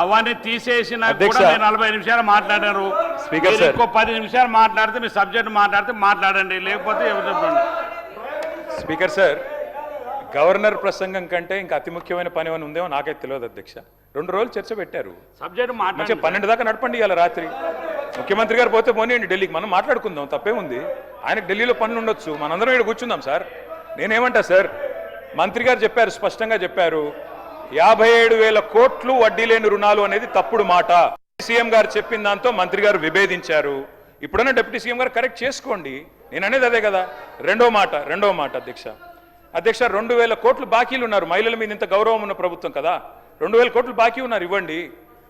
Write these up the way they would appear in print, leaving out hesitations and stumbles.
అవన్నీ తీసేసిన కూడా మీరు 40 నిమిషాలు మాట్లాడారు. స్పీకర్ సార్ ఇంకో 10 నిమిషాలు మాట్లాడితే మీ సబ్జెక్ట్ మాట్లాడితే మాట్లాడండి, లేకపోతే ఎవరు చెప్పండి. స్పీకర్ సార్, గవర్నర్ ప్రసంగం కంటే ఇంకా అతి ముఖ్యమైన పని ఏమైనా ఉందేమో నాకైతే తెలియదు అధ్యక్ష. 2 రోజులు చర్చ పెట్టారు, సబ్జెక్ట్ మంచిగా 12 దాకా నడపండి. ఇవాళ రాత్రి ముఖ్యమంత్రి గారు పోతే పోనీయండి ఢిల్లీకి, మనం మాట్లాడుకుందాం, తప్పేముంది. ఆయనకు ఢిల్లీలో పనులు ఉండొచ్చు, మనందరం ఇక్కడ కూర్చుందాం సార్. నేనేమంటా సార్, మంత్రి గారు చెప్పారు, స్పష్టంగా చెప్పారు, 57,000 కోట్లు వడ్డీ లేని రుణాలు అనేది తప్పుడు మాట. సీఎం గారు చెప్పిన దాంతో మంత్రి గారు విభేదించారు. ఇప్పుడైనా డిప్యూటీ సీఎం గారు కరెక్ట్ చేసుకోండి. నేను అనేది అదే కదా. రెండో మాట అధ్యక్ష 2,000 కోట్లు బాకీలు ఉన్నారు. మహిళల మీద ఇంత గౌరవం ఉన్న ప్రభుత్వం కదా, 2,000 కోట్లు బాకీ ఉన్నారు, ఇవ్వండి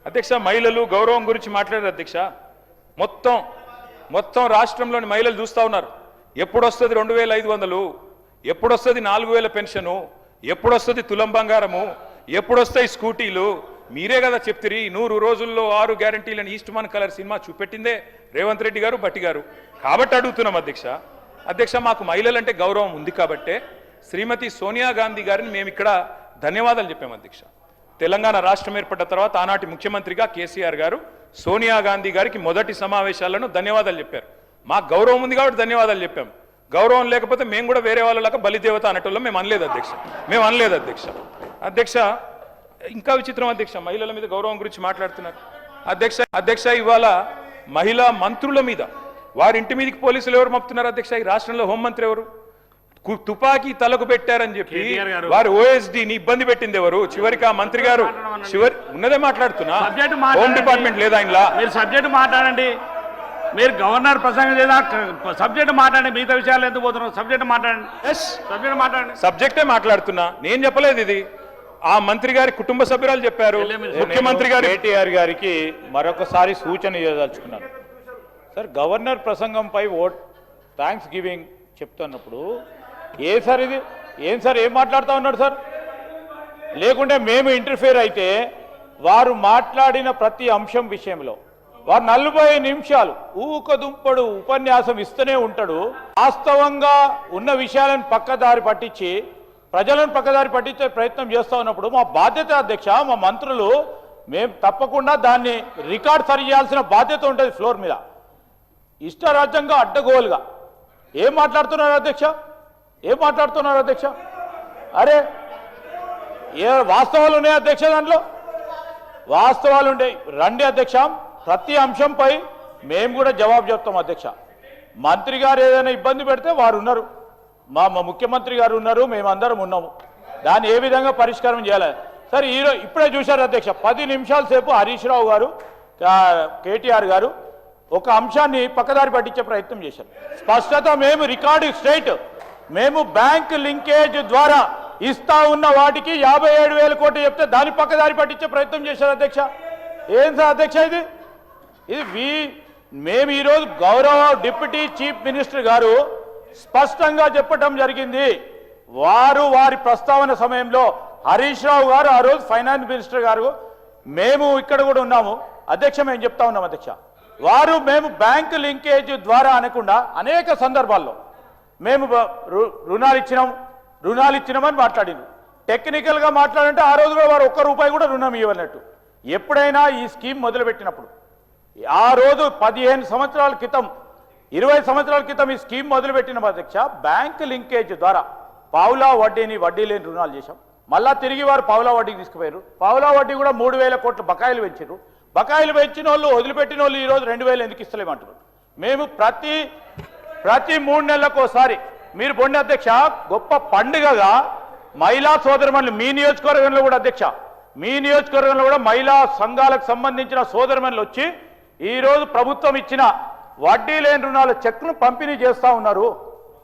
అధ్యక్ష. మహిళలు గౌరవం గురించి మాట్లాడారు అధ్యక్ష. మొత్తం రాష్ట్రంలోని మహిళలు చూస్తూ ఉన్నారు. ఎప్పుడు వస్తుంది 2,500, ఎప్పుడు వస్తుంది 4,000 పెన్షను, ఎప్పుడు వస్తుంది తులం బంగారము, ఎప్పుడు వస్తాయి స్కూటీలు. మీరే కదా చెప్తిరి 100 రోజుల్లో 6 గ్యారంటీలను east Mann colour cinema చూపెట్టిందే Revanth Reddy గారు, భట్టి గారు. కాబట్టి అడుగుతున్నాం అధ్యక్ష మాకు మహిళలంటే గౌరవం ఉంది కాబట్టే శ్రీమతి సోనియా గాంధీ గారిని మేము ఇక్కడ ధన్యవాదాలు చెప్పాము అధ్యక్ష. తెలంగాణ రాష్ట్రం ఏర్పడ్డ తర్వాత ఆనాటి ముఖ్యమంత్రిగా కేసీఆర్ గారు సోనియా గాంధీ గారికి మొదటి సమావేశాలను ధన్యవాదాలు చెప్పారు. మాకు గౌరవం ఉంది కాబట్టి ధన్యవాదాలు చెప్పాము. గౌరవం లేకపోతే మేము కూడా వేరే వాళ్ళలాగా బలిదేవత అనేటోళ్ళం మేము అనలేదు అధ్యక్ష. అధ్యక్ష ఇంకా విచిత్రం అధ్యక్ష, మహిళల మీద గౌరవం గురించి మాట్లాడుతున్నారు అధ్యక్ష. ఇవాళ మహిళా మంత్రుల మీద వారి ఇంటి మీదకి పోలీసులు ఎవరు మప్పుతున్నారు అధ్యక్ష? ఈ రాష్ట్రంలో హోంమంత్రి ఎవరు? తుపాకీ తలకు పెట్టారని చెప్పి వారి ఓఎస్డీని ఇబ్బంది పెట్టింది ఎవరు? చివరికి ఆ మంత్రి గారు ఉన్నదే మాట్లాడుతున్నా, హోమ్ డిపార్ట్మెంట్ లేదా ఆయనలా? మీరు సబ్జెక్ట్ మాట్లాడండి, మీరు గవర్నర్ ప్రసంగం లేదా సబ్జెక్ట్ మాట్లాడండి, మిగతా విషయాలు ఎందుకు పోతున్నారు? సబ్జెక్ట్ మాట్లాడండి. సబ్జెక్టే మాట్లాడుతున్నా, నేను చెప్పలేదు ఇది. ఆ మంత్రి గారి కుటుంబ సభ్యురాలు చెప్పారు. ముఖ్యమంత్రి గారు కేటీఆర్ గారికి మరొకసారి సూచన చేయదలుచుకున్నాను సార్. గవర్నర్ ప్రసంగంపై థ్యాంక్స్ గివింగ్ చెప్తున్నప్పుడు ఏం సార్ ఏం మాట్లాడుతూ ఉన్నాడు సార్? లేకుంటే మేము ఇంటర్ఫేర్ అయితే వారు మాట్లాడిన ప్రతి అంశం విషయంలో వారు 40 నిమిషాలు ఊకదుంపడు ఉపన్యాసం ఇస్తూనే ఉంటాడు. వాస్తవంగా ఉన్న విషయాలను పక్కదారి పట్టించి ప్రజలను పక్కదారి పట్టించే ప్రయత్నం చేస్తూ ఉన్నప్పుడు మా బాధ్యత అధ్యక్ష, మా మంత్రులు మేము తప్పకుండా దాన్ని రికార్డ్ సరి చేయాల్సిన బాధ్యత ఉంటుంది. ఫ్లోర్ మీద ఇష్టరాజ్యంగా అడ్డగోలుగా ఏం మాట్లాడుతున్నారు అధ్యక్ష? అరే ఏ వాస్తవాలు ఉన్నాయి అధ్యక్ష? దాంట్లో వాస్తవాలు ఉండే రండి అధ్యక్ష. ప్రతి అంశంపై మేము కూడా జవాబు చెప్తాం అధ్యక్ష. మంత్రి గారు ఏదైనా ఇబ్బంది పెడితే వారు ఉన్నారు, మా ముఖ్యమంత్రి గారు ఉన్నారు, మేమందరం ఉన్నాము. దాన్ని ఏ విధంగా పరిష్కారం చేయాలి సార్? ఇప్పుడే చూశారు అధ్యక్ష, 10 నిమిషాల సేపు హరీష్ రావు గారు, కేటీఆర్ గారు ఒక అంశాన్ని పక్కదారి పట్టించే ప్రయత్నం చేశారు. స్పష్టత మేము రికార్డు స్ట్రైట్, మేము బ్యాంక్ లింకేజ్ ద్వారా ఇస్తా ఉన్న వాటికి 57,000 కోట్లు చెప్తే దాన్ని పక్కదారి పట్టించే ప్రయత్నం చేశారు అధ్యక్ష. ఏం సార్ అధ్యక్ష ఇది? మేము ఈరోజు గౌరవ డిప్యూటీ చీఫ్ మినిస్టర్ గారు స్పష్టంగా చెప్పడం జరిగింది. వారి ప్రస్తావన సమయంలో హరీష్ రావు గారు, ఆ రోజు ఫైనాన్స్ మినిస్టర్ గారు, మేము ఇక్కడ కూడా ఉన్నాము అధ్యక్ష. మేము చెప్తా ఉన్నాం అధ్యక్ష, మేము బ్యాంకు లింకేజ్ ద్వారా అనకుండా అనేక సందర్భాల్లో మేము రుణాలు ఇచ్చినామని మాట్లాడింది. టెక్నికల్గా మాట్లాడంటే ఆ రోజు కూడా వారు 1 రూపాయి కూడా రుణం ఇవ్వనట్టు. ఎప్పుడైనా ఈ స్కీమ్ మొదలుపెట్టినప్పుడు ఆ రోజు 15 సంవత్సరాల క్రితం 20 సంవత్సరాల క్రితం ఈ స్కీమ్ మొదలుపెట్టిన అధ్యక్ష, బ్యాంక్ లింకేజ్ ద్వారా పావులా వడ్డీ లేని రుణాలు చేశాం. మళ్ళా తిరిగి వారు పావులా వడ్డీకి తీసుకుపోయారు. పావులా వడ్డీ కూడా 3,000 కోట్ల బకాయిలు పెంచారు. బకాయిలు పెంచిన వాళ్ళు, వదిలిపెట్టిన వాళ్ళు ఈరోజు 2,000 ఎందుకు ఇస్తలేమంటున్నారు? మేము ప్రతి 3 నెలలకు ఒకసారి మీరు పొండి అధ్యక్ష, గొప్ప పండుగగా మహిళా సోదరుమణులు మీ నియోజకవర్గంలో కూడా అధ్యక్ష, మీ నియోజకవర్గంలో కూడా మహిళా సంఘాలకు సంబంధించిన సోదరుమణులు వచ్చి ఈరోజు ప్రభుత్వం ఇచ్చిన వడ్డీ లేని రుణాల చెక్ను పంపిణీ చేస్తూ ఉన్నారు.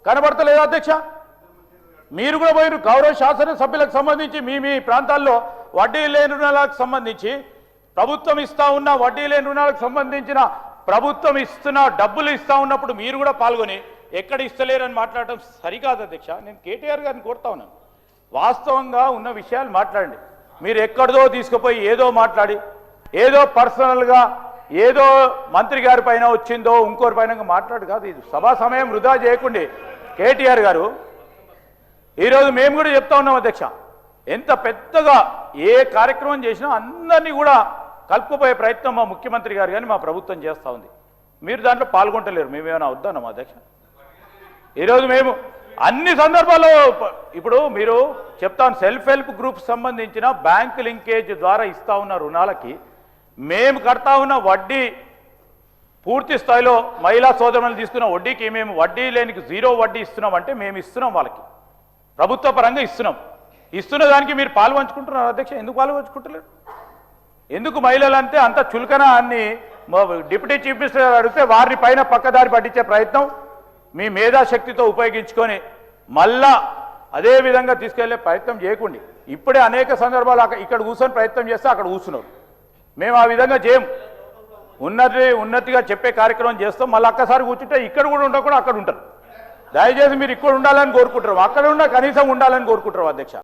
కనబడతలేదు అధ్యక్ష? మీరు కూడా పోయిన గౌరవ శాసనసభ్యులకు సంబంధించి మీ ప్రాంతాల్లో వడ్డీ లేని రుణాలకు సంబంధించి ప్రభుత్వం ఇస్తా ఉన్న వడ్డీ లేని రుణాలకు సంబంధించిన ప్రభుత్వం ఇస్తున్న డబ్బులు ఇస్తా ఉన్నప్పుడు మీరు కూడా పాల్గొని ఎక్కడ ఇస్తలేరని మాట్లాడటం సరికాదు అధ్యక్ష. నేను కేటీఆర్ గారిని కోరుతా ఉన్నాను, వాస్తవంగా ఉన్న విషయాలు మాట్లాడండి. మీరు ఎక్కడిదో తీసుకుపోయి ఏదో మాట్లాడి ఏదో పర్సనల్గా ఏదో మంత్రి గారి పైన వచ్చిందో ఇంకోరి పైన మాట్లాడు కాదు. ఇది సభా సమయం వృధా చేయకుండా కేటీఆర్ గారు, ఈరోజు మేము కూడా చెప్తా ఉన్నాం అధ్యక్ష, ఎంత పెద్దగా ఏ కార్యక్రమం చేసినా అందరినీ కూడా కలుపుకుపోయే ప్రయత్నం మా ముఖ్యమంత్రి గారు కానీ మా ప్రభుత్వం చేస్తూ ఉంది. మీరు దాంట్లో పాల్గొంటలేరు. మేమేమైనా వద్దాం అధ్యక్ష? ఈరోజు మేము అన్ని సందర్భాల్లో ఇప్పుడు మీరు చెప్తాను, సెల్ఫ్ హెల్ప్ గ్రూప్ సంబంధించిన బ్యాంక్ లింకేజ్ ద్వారా ఇస్తా ఉన్న రుణాలకి మేము కడతా ఉన్న వడ్డీ పూర్తి స్థాయిలో మహిళా సోదరులను తీసుకున్న వడ్డీకి మేము వడ్డీ లేనికి 0 వడ్డీ ఇస్తున్నాం. అంటే మేము ఇస్తున్నాం, వాళ్ళకి ప్రభుత్వ పరంగా ఇస్తున్నాం. ఇస్తున్న దానికి మీరు పాలు పంచుకుంటున్నారు అధ్యక్ష. ఎందుకు పాలు పంచుకుంటలేరు? ఎందుకు మహిళలంటే అంత చులకన అని డిప్యూటీ చీఫ్ మినిస్టర్ గారు అడిగితే వారిని పైన పక్కదారి పట్టించే ప్రయత్నం మీ మేధాశక్తితో ఉపయోగించుకొని మళ్ళా అదే విధంగా తీసుకెళ్లే ప్రయత్నం చేయకండి. ఇప్పుడే అనేక సందర్భాలు ఇక్కడ కూర్చొని ప్రయత్నం చేస్తే అక్కడ కూర్చున్నారు. మేము ఆ విధంగా చేయం. ఉన్నతిగా చెప్పే కార్యక్రమం చేస్తాం. మళ్ళీ ఒక్కసారి కూర్చుంటే ఇక్కడ కూడా ఉండకుండా అక్కడ ఉంటారు. దయచేసి మీరు ఇక్కడ ఉండాలని కోరుకుంటారు, అక్కడ కనీసం ఉండాలని కోరుకుంటారు అధ్యక్ష.